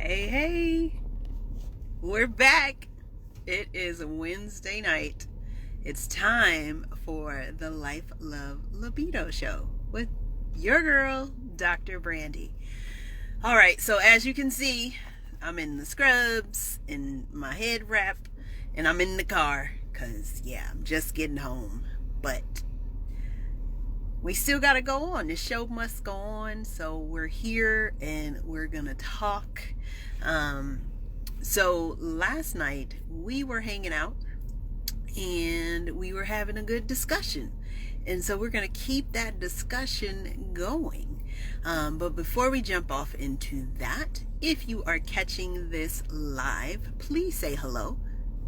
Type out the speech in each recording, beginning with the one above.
Hey, hey, we're back. It is Wednesday night. It's time for the Life, Love, Libido show with your girl, Dr. Brandye. All right, so as you can see, I'm in the scrubs, in my head wrap, and I'm in the car because, I'm just getting home. But we still got to go on. The show must go on. So we're here and we're going to talk. So last night we were hanging out and we were having a good discussion. And so we're going to keep that discussion going. But before we jump off into that, if you are catching this live, please say hello.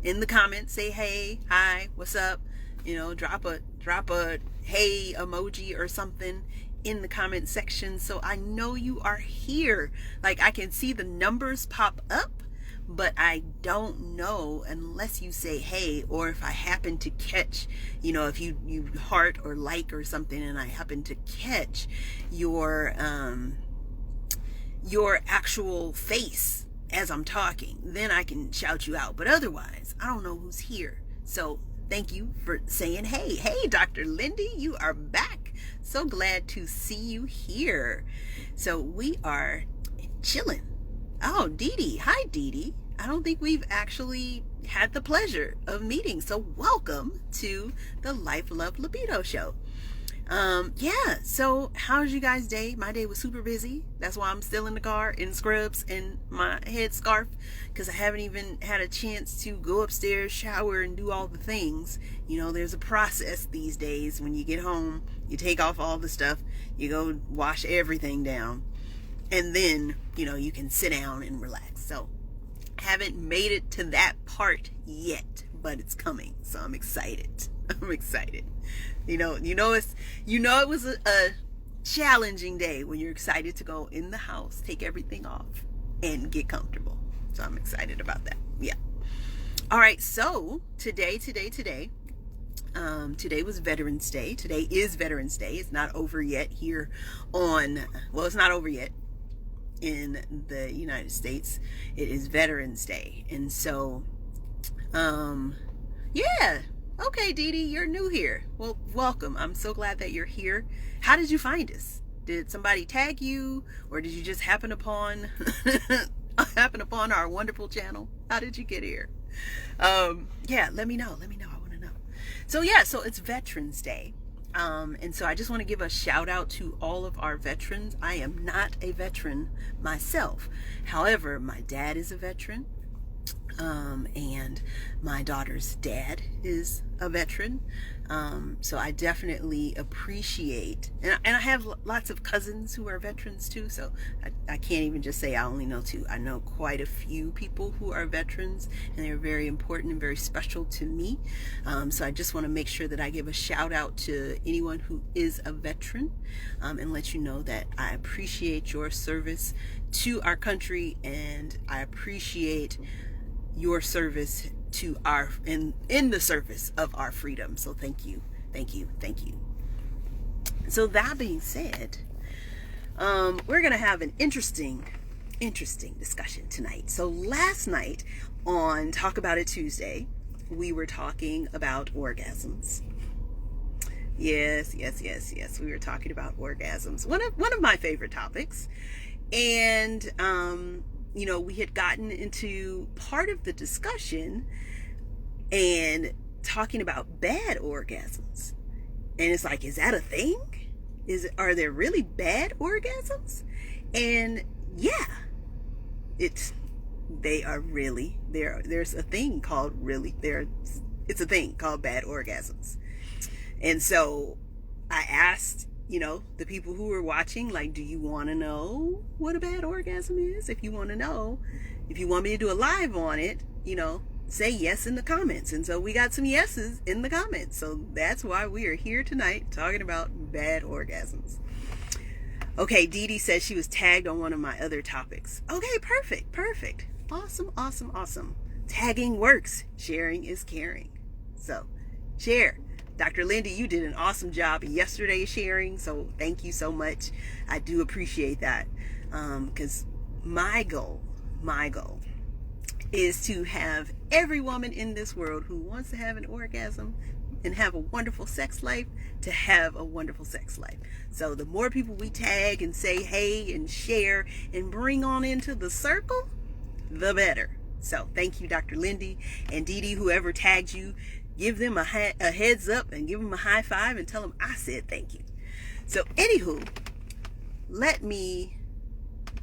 In the comments, say hey, hi, what's up? Drop a hey emoji or something in the comment section so I know you are here. Like, I can see the numbers pop up, but I don't know unless you say hey, or if I happen to catch, if you heart or like or something and I happen to catch your actual face as I'm talking, then I can shout you out. But otherwise, I don't know who's here. So thank you for saying hey. Hey, Dr. Lindy, you are back. So glad to see you here. So we are chilling. Oh, Dee Dee. Hi, Dee Dee. I don't think we've actually had the pleasure of meeting. So welcome to the Life, Love, Libido show. So how's you guys' day? My day was super busy. That's why I'm still in the car in scrubs and my head scarf, because I haven't even had a chance to go upstairs, shower, and do all the things. There's a process these days. When you get home, you take off all the stuff, you go wash everything down, and then, you can sit down and relax. So haven't made it to that part yet, but it's coming. So I'm excited. I'm excited. It was a challenging day when you're excited to go in the house, take everything off, and get comfortable. So I'm excited about that. Yeah. All right. So today was Veterans Day. Today is Veterans Day. It's not over yet here it's not over yet in the United States. It is Veterans Day. And so, okay, Dee Dee, you're new here. Well, welcome. I'm so glad that you're here. How did you find us? Did somebody tag you, or did you just happen upon our wonderful channel? How did you get here? Let me know. I want to know. So it's Veterans Day. And so I just want to give a shout out to all of our veterans. I am not a veteran myself. However, my dad is a veteran. And my daughter's dad is a veteran. So I definitely appreciate, and I have lots of cousins who are veterans too. So I can't even just say I only know two. I know quite a few people who are veterans, and they're very important and very special to me. So I just want to make sure that I give a shout out to anyone who is a veteran, and let you know that I appreciate your service to our country, and I appreciate your service to in the service of our freedom. So thank you. So that being said, we're gonna have an interesting discussion tonight. So last night on Talk About It Tuesday, we were talking about orgasms. Yes, we were talking about orgasms, one of my favorite topics. And we had gotten into part of the discussion and talking about bad orgasms. And it's like, is that a thing? Are there really bad orgasms? And they are really there. There's a thing called it's a thing called bad orgasms. And so I asked, the people who were watching, like, do you want to know what a bad orgasm is? If you want to know, if you want me to do a live on it, say yes in the comments. And so we got some yeses in the comments. So that's why we are here tonight talking about bad orgasms. Okay, Dee Dee says she was tagged on one of my other topics. Okay, perfect. Awesome. Tagging works. Sharing is caring. So share. Dr. Lindy, you did an awesome job yesterday sharing, so thank you so much. I do appreciate that, because my goal my goal is to have every woman in this world who wants to have an orgasm and have a wonderful sex life to have a wonderful sex life. So the more people we tag and say hey and share and bring on into the circle, the better. So thank you, Dr. Lindy and Dee Dee, whoever tagged you. Give them a heads up and give them a high five and tell them I said thank you. So anywho, let me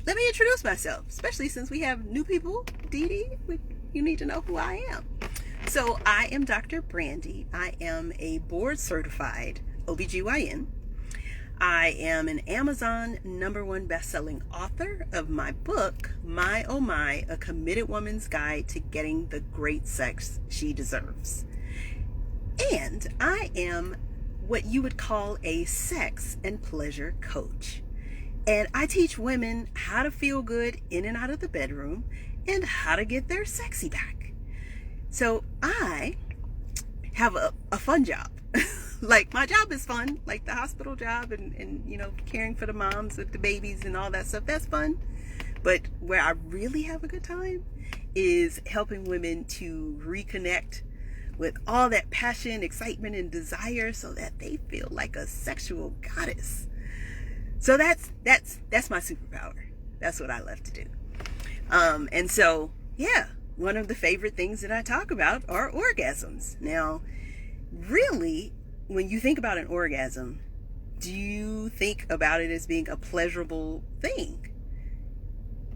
introduce myself, especially since we have new people. Dee Dee, you need to know who I am. So I am Dr. Brandye. I am a board certified OBGYN. I am an Amazon #1 best-selling author of my book, My Oh My, A Committed Woman's Guide to Getting the Great Sex She Deserves. And I am what you would call a sex and pleasure coach. And I teach women how to feel good in and out of the bedroom and how to get their sexy back. So I have a fun job. Like, my job is fun, like the hospital job and you know, caring for the moms with the babies and all that stuff. That's fun. But where I really have a good time is helping women to reconnect with all that passion, excitement, and desire so that they feel like a sexual goddess. So that's my superpower. That's what I love to do. And so, yeah, one of the favorite things that I talk about are orgasms. Now, really, when you think about an orgasm, do you think about it as being a pleasurable thing?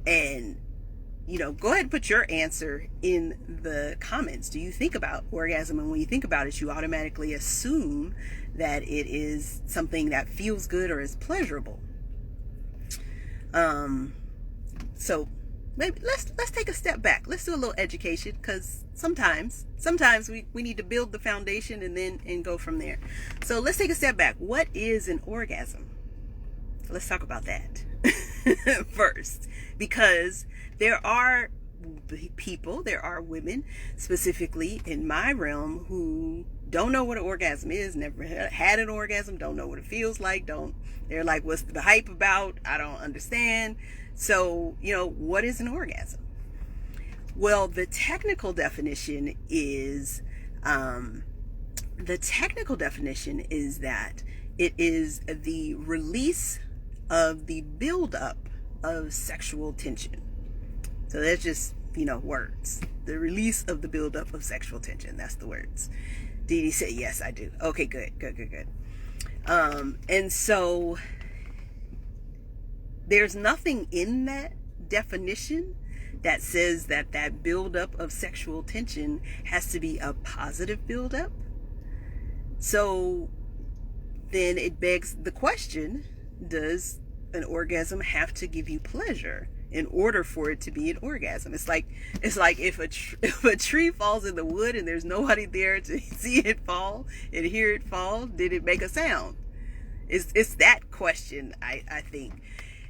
And, you know, go ahead and put your answer in the comments. Do you think about orgasm? And when you think about it, you automatically assume that it is something that feels good or is pleasurable. So maybe let's take a step back. Let's do a little education, because sometimes we need to build the foundation and go from there. So let's take a step back. What is an orgasm? Let's talk about that first, because there are people, there are women specifically in my realm who don't know what an orgasm is, never had an orgasm, don't know what it feels like, they're like, what's the hype about? I don't understand. So, you know, what is an orgasm? Well, the technical definition is that it is the release of the buildup of sexual tension. So that's just, you know, words. The release of the buildup of sexual tension. That's the words. Dee Dee said, yes, I do. Okay, good. And so there's nothing in that definition that says that buildup of sexual tension has to be a positive buildup. So then it begs the question, does an orgasm have to give you pleasure in order for it to be an orgasm? It's like if a tree falls in the wood and there's nobody there to see it fall and hear it fall, did it make a sound? It's that question, I think.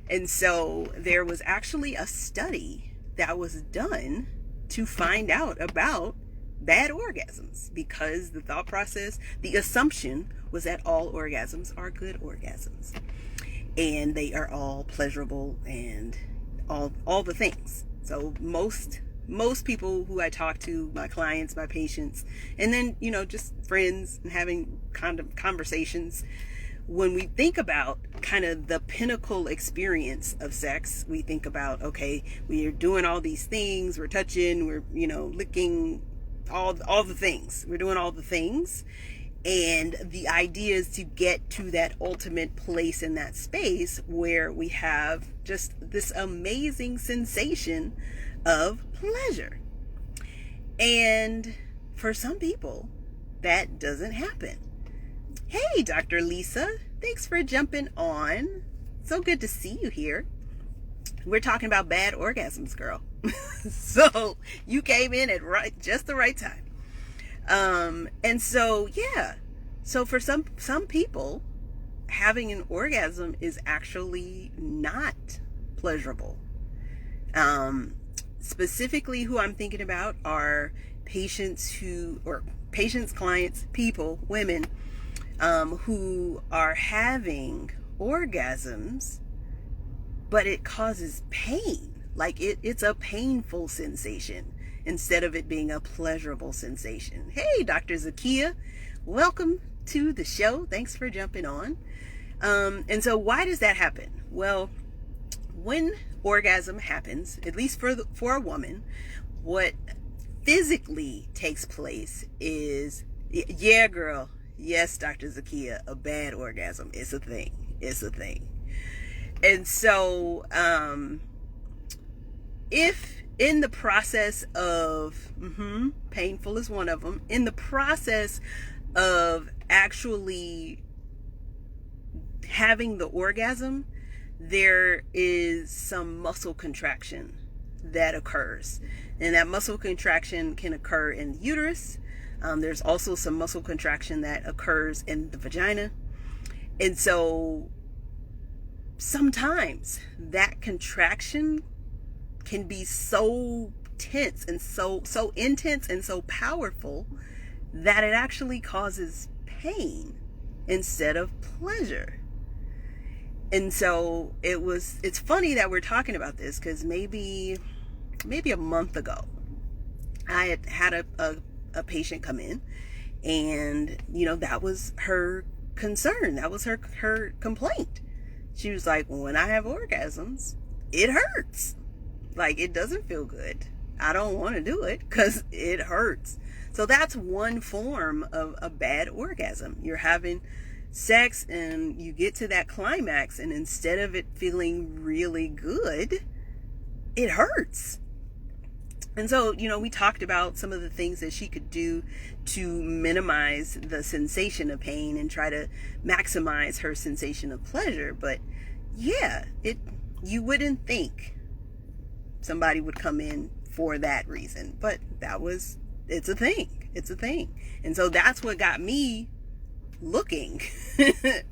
And so there was actually a study that was done to find out about bad orgasms, because the thought process, the assumption was that all orgasms are good orgasms and they are all pleasurable and all the things. So most people who I talk to, my clients, my patients, and then, you know, just friends and having kind of conversations, when we think about kind of the pinnacle experience of sex, we think about, okay, we are doing all these things, we're touching, we're, you know, licking, all the things. We're doing all the things. And the idea is to get to that ultimate place in that space where we have just this amazing sensation of pleasure. And for some people, that doesn't happen. Hey, Dr. Lisa, thanks for jumping on. So good to see you here. We're talking about bad orgasms, girl. So you came in at just the right time. And so, yeah. So for some people, having an orgasm is actually not pleasurable. Specifically, who I'm thinking about are patients, clients, people, women, who are having orgasms, but it causes pain. Like it's a painful sensation instead of it being a pleasurable sensation. Hey, Dr. Zakia, welcome to the show. Thanks for jumping on. And so why does that happen? Well, when orgasm happens, at least for a woman, what physically takes place is, yeah, girl, yes, Dr. Zakia, a bad orgasm is a thing. It's a thing. And so, if in the process of, painful is one of them, in the process of actually having the orgasm, there is some muscle contraction that occurs. And that muscle contraction can occur in the uterus. There's also some muscle contraction that occurs in the vagina. And so sometimes that contraction can be so tense and so intense and so powerful that it actually causes pain instead of pleasure. And so it's funny that we're talking about this, because maybe a month ago I had a patient come in, and that was her concern, that was her complaint. She was like, when I have orgasms, it hurts. Like, it doesn't feel good. I don't want to do it because it hurts. So that's one form of a bad orgasm. You're having sex and you get to that climax, and instead of it feeling really good, it hurts. And so, we talked about some of the things that she could do to minimize the sensation of pain and try to maximize her sensation of pleasure. But yeah, you wouldn't think somebody would come in for that reason, but it's a thing. It's a thing. And so that's what got me looking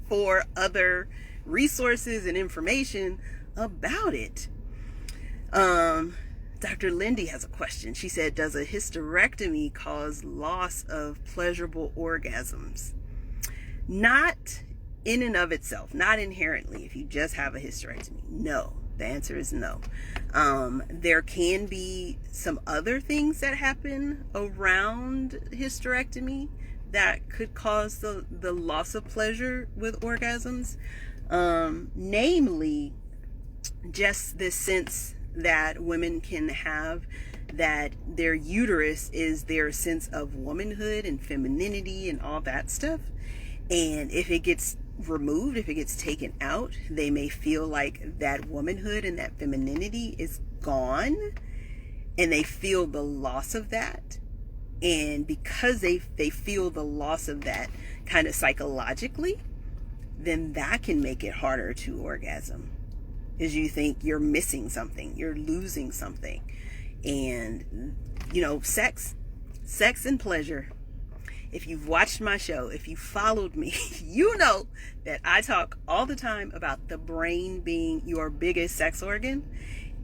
for other resources and information about it. Dr. Lindy has a question. She said, does a hysterectomy cause loss of pleasurable orgasms? Not in and of itself, not inherently. If you just have a hysterectomy, no. The answer is no. There can be some other things that happen around hysterectomy that could cause the loss of pleasure with orgasms. Namely, just this sense that women can have that their uterus is their sense of womanhood and femininity and all that stuff. And if it gets removed, if it gets taken out, they may feel like that womanhood and that femininity is gone, and they feel the loss of that. And because they feel the loss of that kind of psychologically, then that can make it harder to orgasm, is you think you're missing something, you're losing something. And sex and pleasure, if you've watched my show, if you followed me, you know that I talk all the time about the brain being your biggest sex organ,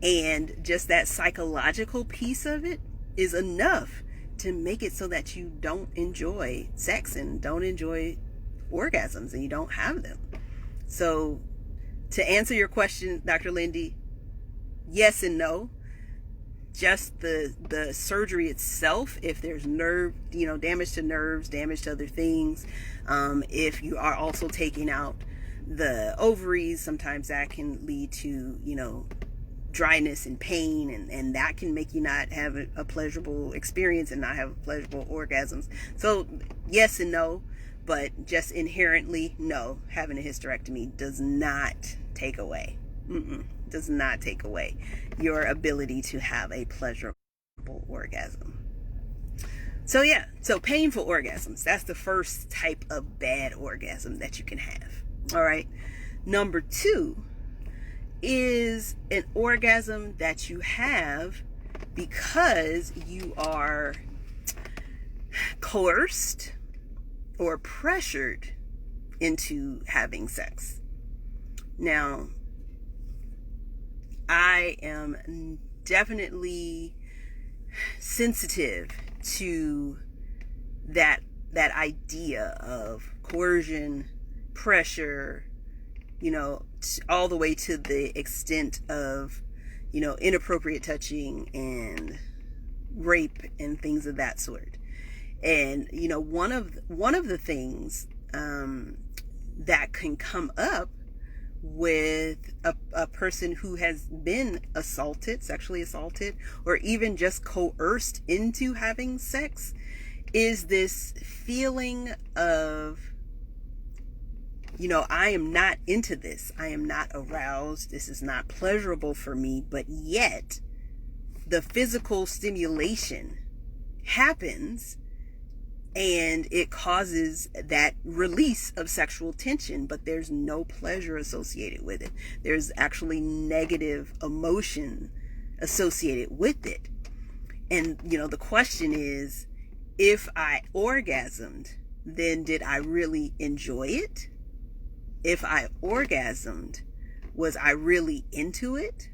and just that psychological piece of it is enough to make it so that you don't enjoy sex and don't enjoy orgasms, and you don't have them. So to answer your question, Dr. Lindy, yes and no. Just the surgery itself, if there's damage to nerves, damage to other things, if you are also taking out the ovaries, sometimes that can lead to dryness and pain, and that can make you not have a pleasurable experience and not have pleasurable orgasms. So yes and no, but just inherently, no, having a hysterectomy does not take away. Does not take away your ability to have a pleasurable orgasm. So yeah, so painful orgasms, that's the first type of bad orgasm that you can have. All right. Number 2 is an orgasm that you have because you are coerced or pressured into having sex. Now, I am definitely sensitive to that idea of coercion, pressure, all the way to the extent of, inappropriate touching and rape and things of that sort. And one of the things that can come up with a person who has been sexually assaulted, or even just coerced into having sex, is this feeling of, I am not into this. I am not aroused. This is not pleasurable for me. But yet the physical stimulation happens and it causes that release of sexual tension, but there's no pleasure associated with it. There's actually negative emotion associated with it. And, the question is, if I orgasmed, then did I really enjoy it? If I orgasmed, was I really into it?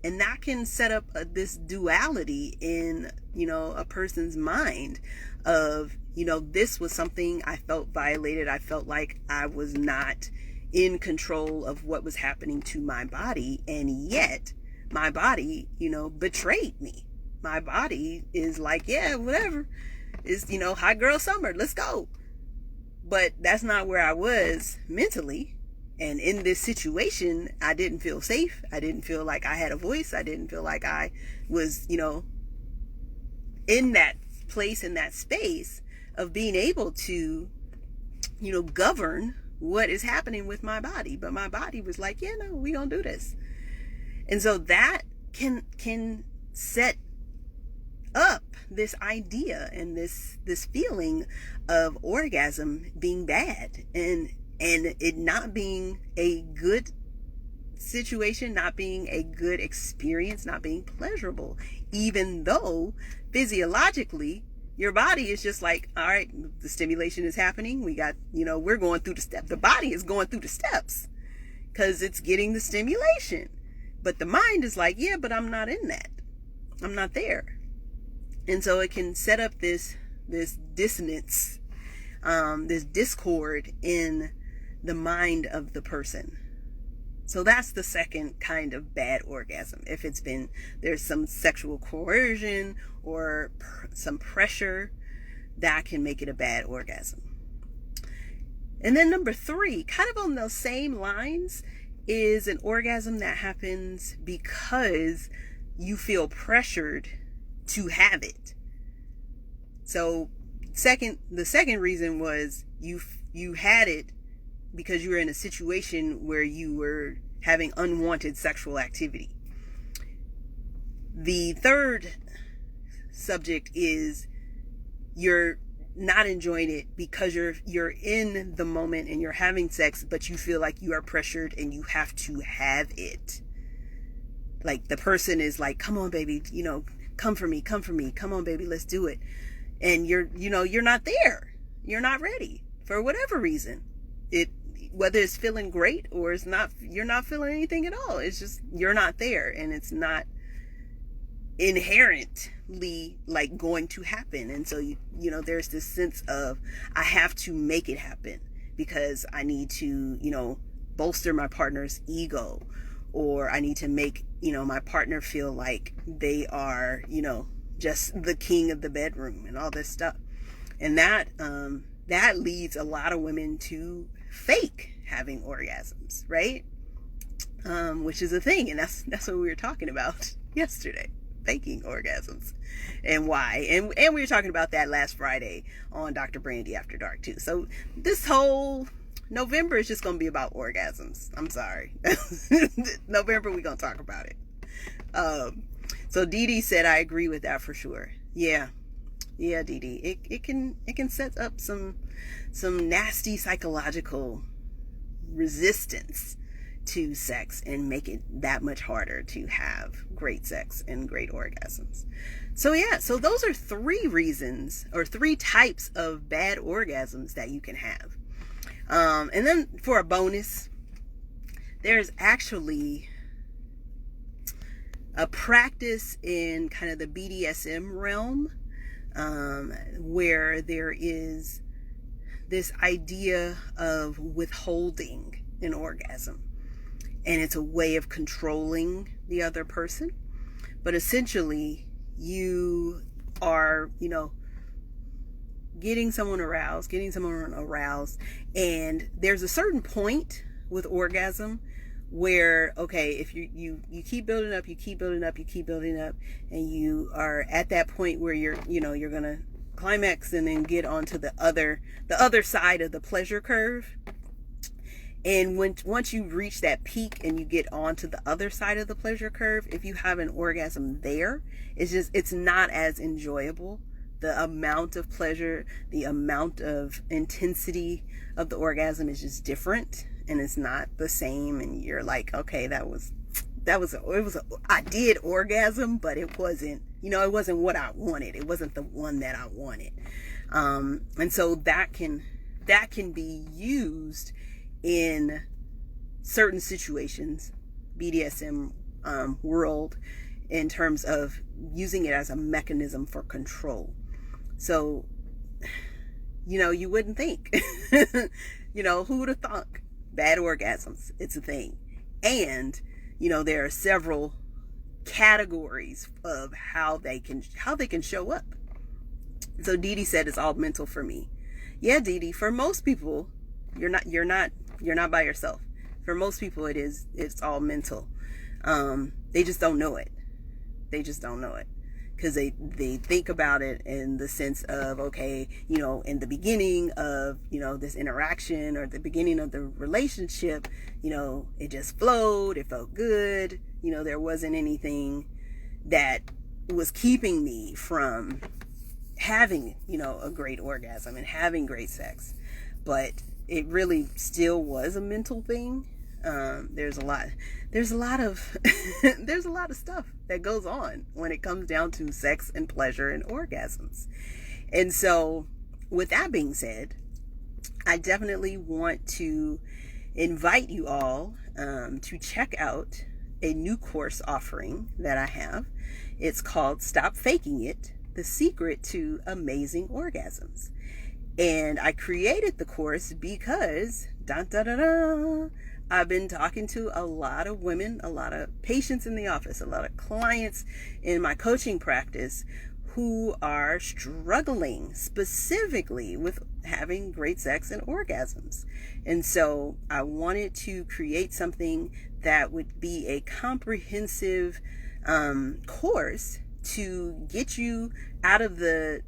And that can set up this duality in, a person's mind of, this was something I felt violated. I felt like I was not in control of what was happening to my body. And yet my body, betrayed me. My body is like, yeah, whatever. It's, hot girl summer. Let's go. But that's not where I was mentally. And in this situation, I didn't feel safe. I didn't feel like I had a voice. I didn't feel like I was, in that place, in that space of being able to, govern what is happening with my body. But my body was like, yeah, no, we don't do this. And so that can set up this idea and this feeling of orgasm being bad, and it not being a good situation, not being a good experience, not being pleasurable, even though physiologically your body is just like, all right, the stimulation is happening. We got, we're going through the steps. The body is going through the steps because it's getting the stimulation. But the mind is like, yeah, but I'm not in that. I'm not there. And so it can set up this dissonance, this discord in the mind of the person. So that's the second kind of bad orgasm. If there's some sexual coercion or some pressure, that can make it a bad orgasm. And then number 3, kind of on those same lines, is an orgasm that happens because you feel pressured to have it. So the second reason was you had it because you were in a situation where you were having unwanted sexual activity. The third subject is you're not enjoying it because you're in the moment and you're having sex, but you feel like you are pressured and you have to have it. Like the person is like, come on, baby, come for me, come on, baby, let's do it. And you're not there. You're not ready for whatever reason. Whether it's feeling great or it's not, you're not feeling anything at all. It's just, you're not there, and it's not inherently like going to happen. And so, there's this sense of, I have to make it happen because I need to, bolster my partner's ego, or I need to make, my partner feel like they are, just the king of the bedroom and all this stuff. And that leads a lot of women to fake having orgasms, right? Which is a thing, and that's what we were talking about yesterday, faking orgasms and why. And we were talking about that last Friday on Dr. Brandye After Dark too. So this whole November is just going to be about orgasms. I'm sorry. November, we're going to talk about it. So Dee Dee said, I agree with that for sure. Yeah, Dee Dee. It can set up some nasty psychological resistance to sex and make it that much harder to have great sex and great orgasms. So those are 3 reasons, or 3 types of bad orgasms that you can have. And then for a bonus, there's actually a practice in kind of the BDSM realm, where there is this idea of withholding an orgasm, and it's a way of controlling the other person. but essentially you are, getting someone aroused, and there's a certain point with orgasm where, okay, if you keep building up, and you are at that point where you're gonna climax and then get onto the other side of the pleasure curve. And once you reach that peak and you get onto the other side of the pleasure curve, if you have an orgasm there, it's not as enjoyable. The amount of pleasure, the amount of intensity of the orgasm is just different, and it's not the same. And you're like, okay, I did orgasm, but it wasn't, it wasn't what I wanted. It wasn't the one that I wanted. And so that can be used in certain situations, BDSM world, in terms of using it as a mechanism for control. So, you wouldn't think, who would have thought bad orgasms? It's a thing. And, there are several categories of how they can show up. So Dee Dee said it's all mental for me. Yeah, Dee Dee, for most people, you're not by yourself. For most people, it's all mental. They just don't know it. Because they think about it in the sense of, okay, in the beginning of, this interaction or the beginning of the relationship, it just flowed. It felt good. There wasn't anything that was keeping me from having, a great orgasm and having great sex. But it really still was a mental thing. There's a lot of there's a lot of stuff that goes on when it comes down to sex and pleasure and orgasms. And so with that being said, I definitely want to invite you all to check out a new course offering that I have. It's called Stop Faking It: The Secret to Amazing Orgasms. And I created the course because I've been talking to a lot of women, a lot of patients in the office, a lot of clients in my coaching practice who are struggling specifically with having great sex and orgasms. And so I wanted to create something that would be a comprehensive course to get you out of the,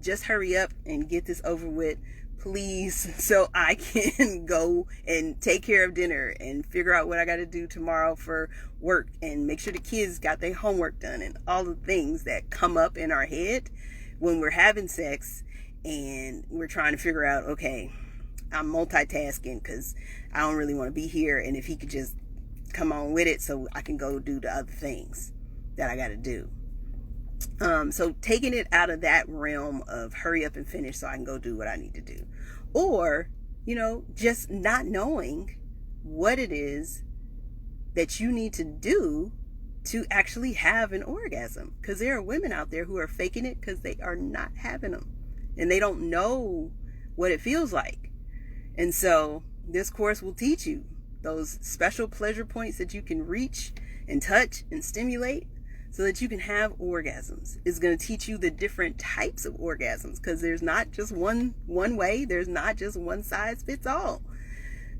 just hurry up and get this over with, please, so I can go and take care of dinner and figure out what I got to do tomorrow for work and make sure the kids got their homework done and all the things that come up in our head when we're having sex and we're trying to figure out, okay, I'm multitasking because I don't really want to be here, and if he could just come on with it so I can go do the other things that I got to do. So taking it out of that realm of hurry up and finish so I can go do what I need to do. Or, just not knowing what it is that you need to do to actually have an orgasm. Because there are women out there who are faking it because they are not having them. And they don't know what it feels like. And so this course will teach you those special pleasure points that you can reach and touch and stimulate so that you can have orgasms. It's going to teach you the different types of orgasms, because there's not just one way. There's not just one size fits all.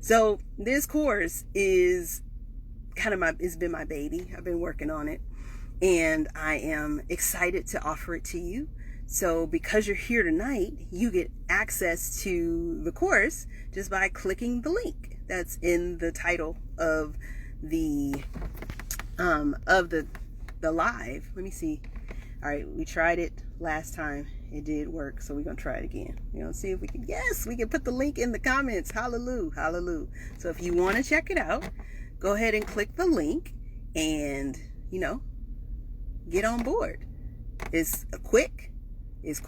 So this course is it's been my baby. I've been working on it, and I am excited to offer it to you. So because you're here tonight, you get access to the course just by clicking the link that's in the title of the live. Let me see. All right, we tried it last time. It did work, so we're gonna try it again. See if we can. Yes, we can put the link in the comments. Hallelujah, hallelujah. So if you want to check it out, go ahead and click the link and get on board. It's quick. It's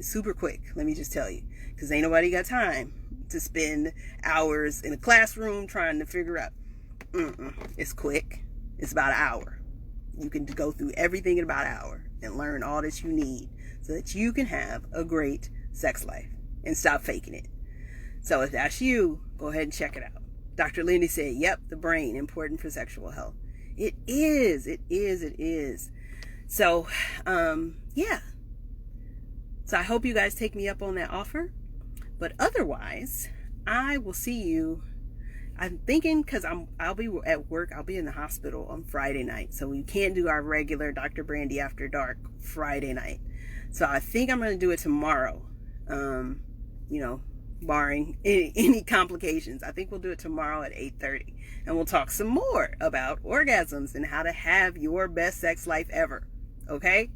super quick. Let me just tell you, because ain't nobody got time to spend hours in a classroom trying to figure out. It's quick. It's about an hour. You can go through everything in about an hour and learn all that you need so that you can have a great sex life and stop faking it. So if that's you, go ahead and check it out. Dr. Lindy said, yep, the brain, important for sexual health. It is. It is. It is. So, yeah. So I hope you guys take me up on that offer. But otherwise, I will see you. I'm thinking, because I'll be at work. I'll be in the hospital on Friday night. So we can't do our regular Dr. Brandye After Dark Friday night. So I think I'm going to do it tomorrow. You know, barring any complications. I think we'll do it tomorrow at 8:30. And we'll talk some more about orgasms and how to have your best sex life ever. Okay?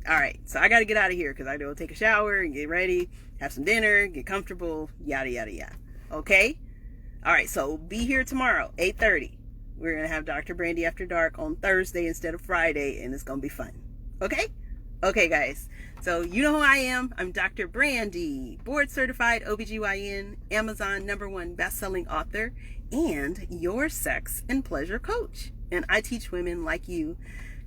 All right. So I got to get out of here because I go take a shower and get ready, have some dinner, get comfortable, yada, yada, yada. Okay? All right. So be here tomorrow, 8:30. We're going to have Dr. Brandye After Dark on Thursday instead of Friday, and it's going to be fun. Okay? Okay, guys. So you know who I am. I'm Dr. Brandye, board certified OBGYN, Amazon #1 best-selling author, and your sex and pleasure coach. And I teach women like you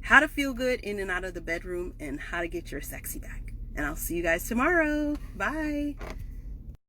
how to feel good in and out of the bedroom and how to get your sexy back. And I'll see you guys tomorrow. Bye.